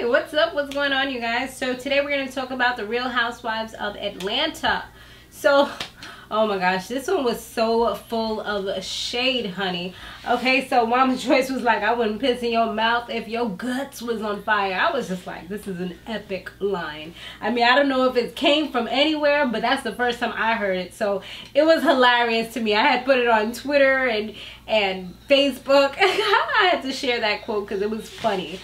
Hey, what's up? What's going on, you guys? So today we're going to talk about the Real Housewives of Atlanta. So, oh my gosh, this one was so full of shade, honey. Okay, so Mama Joyce was like, I wouldn't piss in your mouth if your guts was on fire. I was just like, this is an epic line. I mean, I don't know if it came from anywhere, but that's the first time I heard it. So it was hilarious to me. I had put it on Twitter and Facebook. I had to share that quote because it was funny.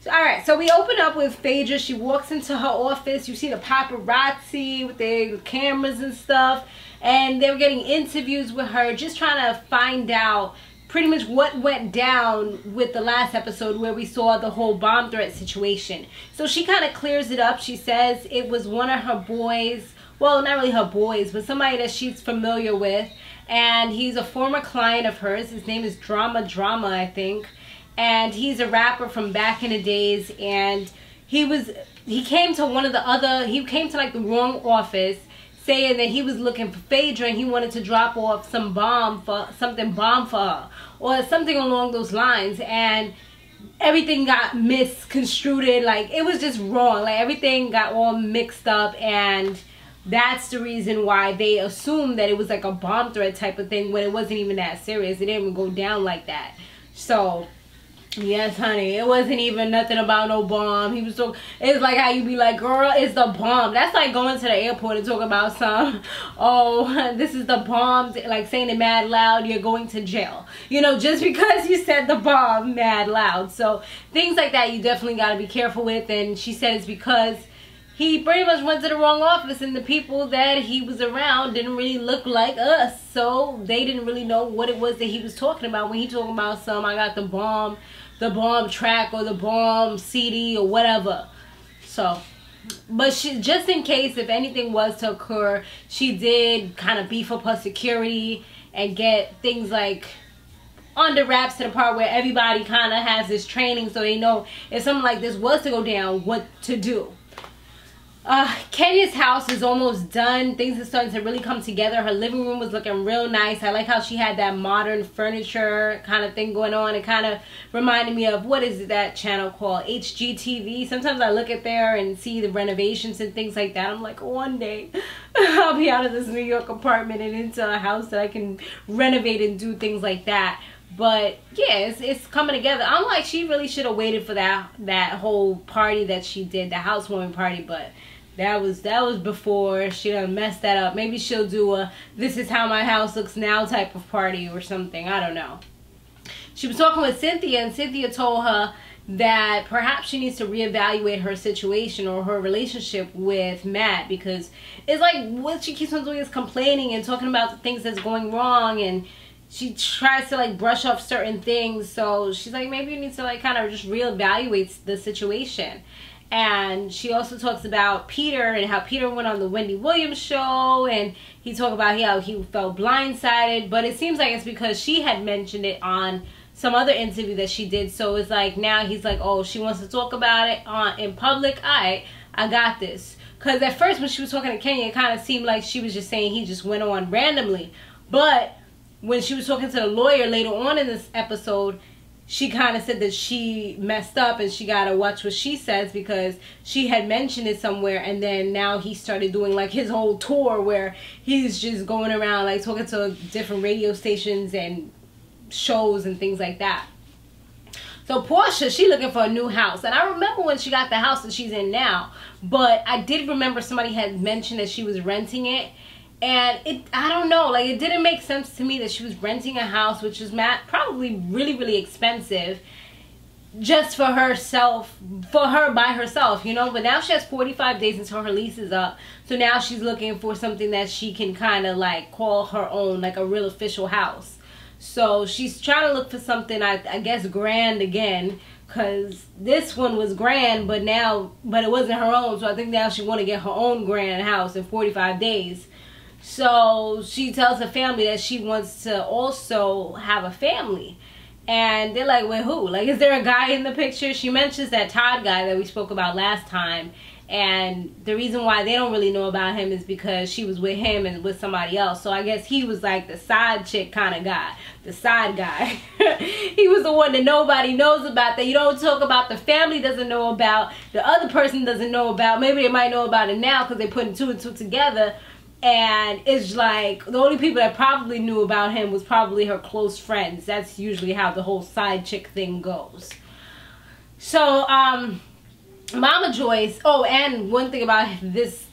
Alright, so we open up with Phaedra. She walks into her office. You see the paparazzi with their cameras and stuff. And they were getting interviews with her, just trying to find out pretty much what went down with the last episode where we saw the whole bomb threat situation. So she kind of clears it up. She says it was one of her boys. Well, not really her boys, but somebody that she's familiar with. And he's a former client of hers. His name is Drama, I think. And he's a rapper from back in the days, and he came to like the wrong office saying that he was looking for Phaedra and he wanted to drop off something bomb for her or something along those lines, and everything got misconstrued. Like, it was just wrong. Like, everything got all mixed up, and that's the reason why they assumed that it was like a bomb threat type of thing when it wasn't even that serious. It didn't even go down like that. So yes, honey, it wasn't even nothing about no bomb. He was talking, it's like how you be like, girl, it's the bomb. That's like going to the airport and talking about some, oh, this is the bomb, like saying it mad loud, you're going to jail. You know, just because you said the bomb mad loud. So things like that you definitely got to be careful with. And she said it's because he pretty much went to the wrong office and the people that he was around didn't really look like us. So they didn't really know what it was that he was talking about when he talking about some, I got the bomb track or the bomb CD or whatever. So, but she, just in case if anything was to occur, she did kind of beef up her security and get things like under wraps to the part where everybody kind of has this training so they know if something like this was to go down, what to do. Kenya's house is almost done. Things are starting to really come together. Her living room was looking real nice. I like how she had that modern furniture kind of thing going on. It kind of reminded me of, what is that channel called? HGTV. Sometimes I look at there and see the renovations and things like that. I'm like, one day I'll be out of this New York apartment and into a house that I can renovate and do things like that. But yeah, it's coming together. I'm like, she really should have waited for that whole party that she did, the housewarming party, but that was before. She done messed that up. Maybe she'll do a "this is how my house looks now" type of party or something. I don't know. She was talking with Cynthia, and Cynthia told her that perhaps she needs to reevaluate her situation or her relationship with Matt, because it's like what she keeps on doing is complaining and talking about the things that's going wrong, and she tries to like brush off certain things. So she's like, maybe you need to like kind of just reevaluate the situation. And she also talks about Peter and how Peter went on the Wendy William show, and he talked about how he felt blindsided, but it seems like it's because she had mentioned it on some other interview that she did. So it's like now he's like, oh, she wants to talk about it in public. Alright, I got this. Because at first when she was talking to Kenya, it kind of seemed like she was just saying he just went on randomly. But when she was talking to the lawyer later on in this episode, she kind of said that she messed up and she got to watch what she says, because she had mentioned it somewhere, and then now he started doing like his whole tour where he's just going around like talking to different radio stations and shows and things like that. So Portia, she looking for a new house. And I remember when she got the house that she's in now, but I did remember somebody had mentioned that she was renting it. And I don't know, like, it didn't make sense to me that she was renting a house, which is probably really expensive, just for herself, by herself, you know. But now she has 45 days until her lease is up. So now she's looking for something that she can kind of like call her own, like a real official house. So she's trying to look for something, I guess, grand again, because this one was grand, but it wasn't her own. So I think now she want to get her own grand house in 45 days. So she tells her family that she wants to also have a family. And they're like, wait, who? Like, is there a guy in the picture? She mentions that Todd guy that we spoke about last time. And the reason why they don't really know about him is because she was with him and with somebody else. So I guess he was like the side chick kind of guy, the side guy. He was the one that nobody knows about, that you don't talk about, the family doesn't know about, the other person doesn't know about. Maybe they might know about it now because they're putting two and two together. And it's like the only people that probably knew about him was probably her close friends. That's usually how the whole side chick thing goes. So, Mama Joyce, oh, and one thing about this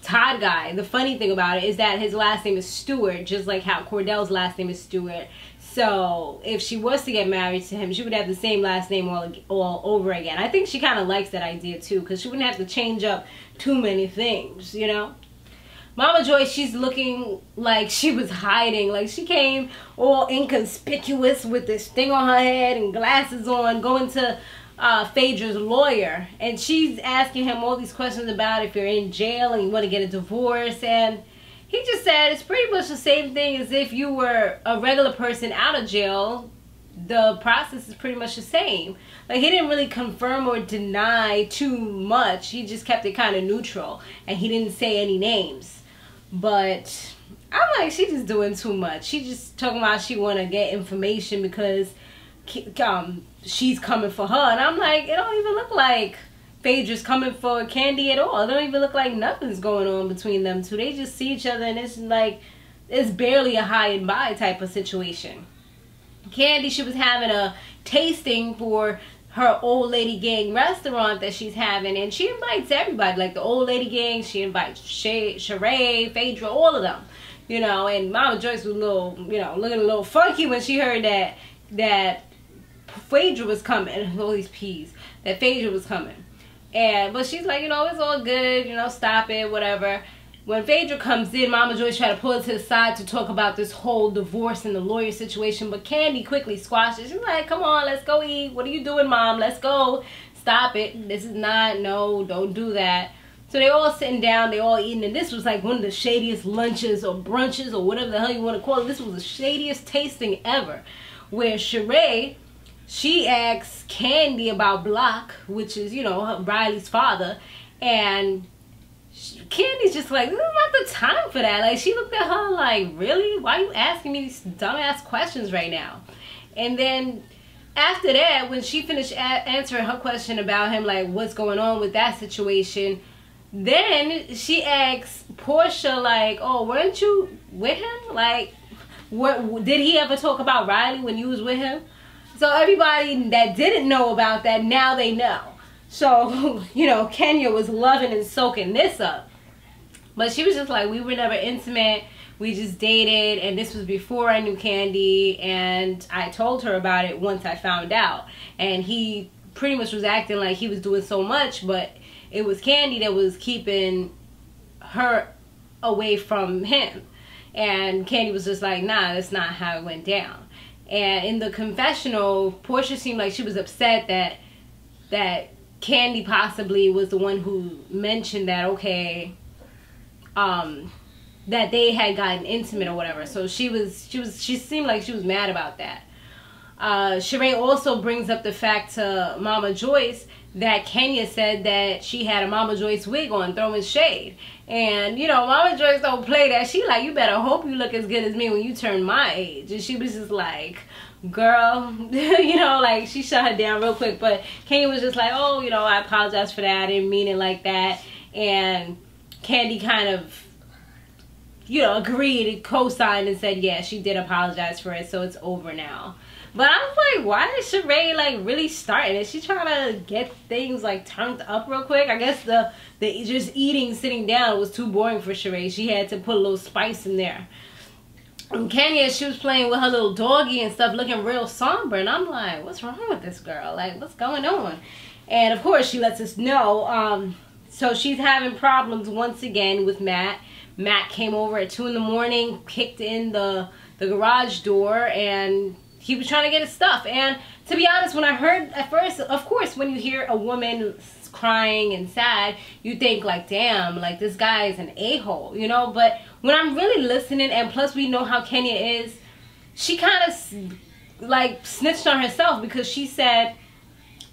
Todd guy, the funny thing about it is that his last name is Stewart, just like how Cordell's last name is Stewart. So if she was to get married to him, she would have the same last name all over again. I think she kind of likes that idea too, because she wouldn't have to change up too many things, you know. Mama Joyce, she's looking like she was hiding. Like she came all inconspicuous with this thing on her head and glasses on, going to Phaedra's lawyer, and she's asking him all these questions about if you're in jail and you want to get a divorce, and he just said it's pretty much the same thing as if you were a regular person out of jail. The process is pretty much the same. Like he didn't really confirm or deny too much. He just kept it kind of neutral, and he didn't say any names. But I'm like, she's just doing too much. She just talking about she want to get information because she's coming for her, and I'm like, it don't even look like Phaedra's coming for Candy at all. It don't even look like nothing's going on between them two. They just see each other, and it's like it's barely a high and by type of situation. Candy, she was having a tasting for her old lady gang restaurant that she's having, and she invites everybody, like the old lady gang. She invites Sheree, Phaedra, all of them, you know. And Mama Joyce was a little, you know, looking a little funky when she heard that Phaedra was coming. All these peas, that Phaedra was coming. But she's like, you know, it's all good, you know, stop it, whatever. When Phaedra comes in, Mama Joyce tried to pull her to the side to talk about this whole divorce and the lawyer situation, but Candy quickly squashed it. She's like, come on, let's go eat. What are you doing, Mom? Let's go. Stop it. This is not, no, don't do that. So they all sitting down, they all eating, and this was like one of the shadiest lunches or brunches or whatever the hell you want to call it. This was the shadiest tasting ever, where Sheree, she asks Candy about Block, which is, you know, Riley's father, and Candy's just like, this is not the time for that. Like, she looked at her like, really? Why are you asking me these dumbass questions right now? And then after that, when she finished answering her question about him, like, what's going on with that situation, then she asks Portia, like, oh, weren't you with him? Like, what did he ever talk about Riley when you was with him? So everybody that didn't know about that, now they know. So, you know, Kenya was loving and soaking this up. But she was just like, we were never intimate. We just dated, and this was before I knew Candy, and I told her about it once I found out. And he pretty much was acting like he was doing so much, but it was Candy that was keeping her away from him. And Candy was just like, nah, that's not how it went down. And in the confessional, Portia seemed like she was upset that Candy possibly was the one who mentioned that, okay, that they had gotten intimate or whatever. So she seemed like she was mad about that. Sheree also brings up the fact to Mama Joyce that Kenya said that she had a Mama Joyce wig on, throwing shade. And, you know, Mama Joyce don't play that. She like, you better hope you look as good as me when you turn my age. And she was just like, girl, you know, like, she shut her down real quick. But Kenya was just like, oh, you know, I apologize for that. I didn't mean it like that. And Candy kind of, you know, agreed and co-signed and said, yeah, she did apologize for it, so it's over now. But I was like, why is Sheree like really starting? Is she trying to get things like turned up real quick? I guess the just eating, sitting down was too boring for Sheree. She had to put a little spice in there. And Kenya, she was playing with her little doggy and stuff, looking real somber. And I'm like, what's wrong with this girl? Like, what's going on? And of course, she lets us know. So she's having problems once again with Matt. Matt came over at 2 in the morning, kicked in the garage door, and he was trying to get his stuff. And to be honest, when I heard at first, of course, when you hear a woman crying and sad, you think like, damn, like this guy is an a-hole, you know? But when I'm really listening, and plus we know how Kenya is, she kind of like snitched on herself, because she said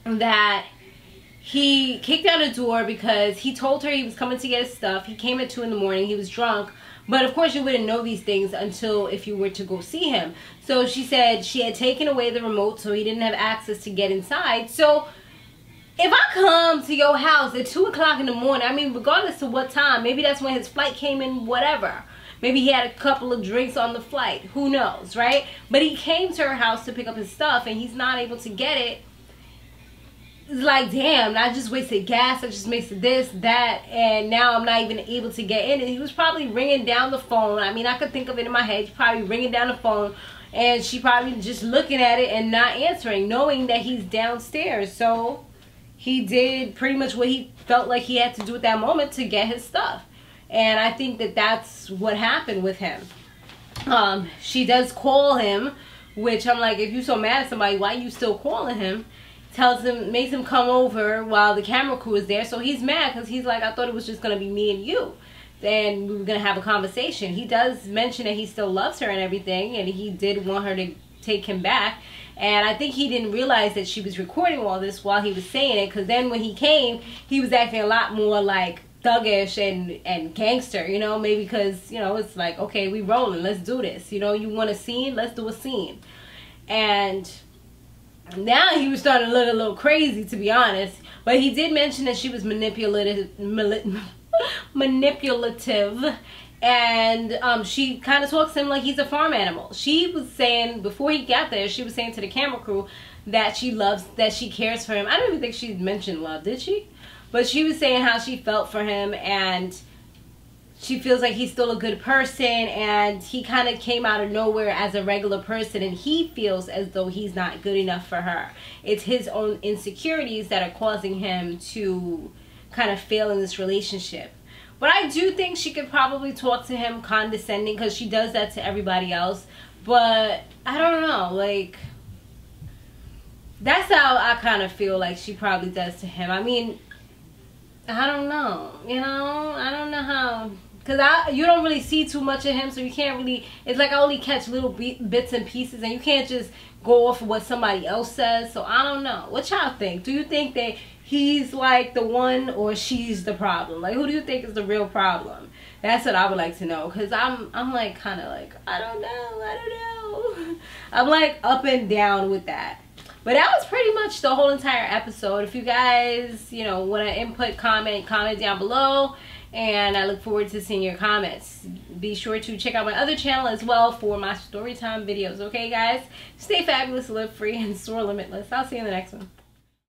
that he kicked down the door because he told her he was coming to get his stuff. He came at 2 in the morning. He was drunk. But of course you wouldn't know these things until if you were to go see him. So she said she had taken away the remote so he didn't have access to get inside. So if I come to your house at 2 o'clock in the morning, I mean, regardless of what time, maybe that's when his flight came in, whatever. Maybe he had a couple of drinks on the flight. Who knows, right? But he came to her house to pick up his stuff and he's not able to get it. It's like, damn, I just wasted gas, I just wasted this, that, and now I'm not even able to get in. And he was probably ringing down the phone. I mean, I could think of it in my head. He's probably ringing down the phone, and she probably just looking at it and not answering, knowing that he's downstairs. So he did pretty much what he felt like he had to do at that moment to get his stuff. And I think that that's what happened with him. She does call him, which I'm like, if you're so mad at somebody, why are you still calling him? Tells him, makes him come over while the camera crew is there. So he's mad because he's like, I thought it was just going to be me and you. Then we were going to have a conversation. He does mention that he still loves her and everything. And he did want her to take him back. And I think he didn't realize that she was recording all this while he was saying it. Because then when he came, he was acting a lot more like thuggish and gangster. You know, maybe because, you know, it's like, okay, we rolling. Let's do this. You know, you want a scene? Let's do a scene. And now he was starting to look a little crazy, to be honest. But he did mention that she was manipulative, and she kind of talks to him like he's a farm animal. She was saying, before he got there, she was saying to the camera crew that she loves, that she cares for him. I don't even think she mentioned love, did she? But she was saying how she felt for him, and she feels like he's still a good person, and he kind of came out of nowhere as a regular person, and he feels as though he's not good enough for her. It's his own insecurities that are causing him to kind of fail in this relationship. But I do think she could probably talk to him condescending, because she does that to everybody else. But I don't know, like, that's how I kind of feel like she probably does to him. I mean, I don't know, you know, I don't know how. Because you don't really see too much of him, so you can't really, it's like I only catch little bits and pieces, and you can't just go off of what somebody else says. So I don't know. What y'all think? Do you think that he's like the one, or she's the problem? Like, who do you think is the real problem? That's what I would like to know. Because I'm like, kind of like, I don't know. I'm like up and down with that. But that was pretty much the whole entire episode. If you guys, you know, want to input, comment down below. And I look forward to seeing your comments. Be sure to check out my other channel as well for my storytime videos. Okay, guys? Stay fabulous, live free, and soar limitless. I'll see you in the next one.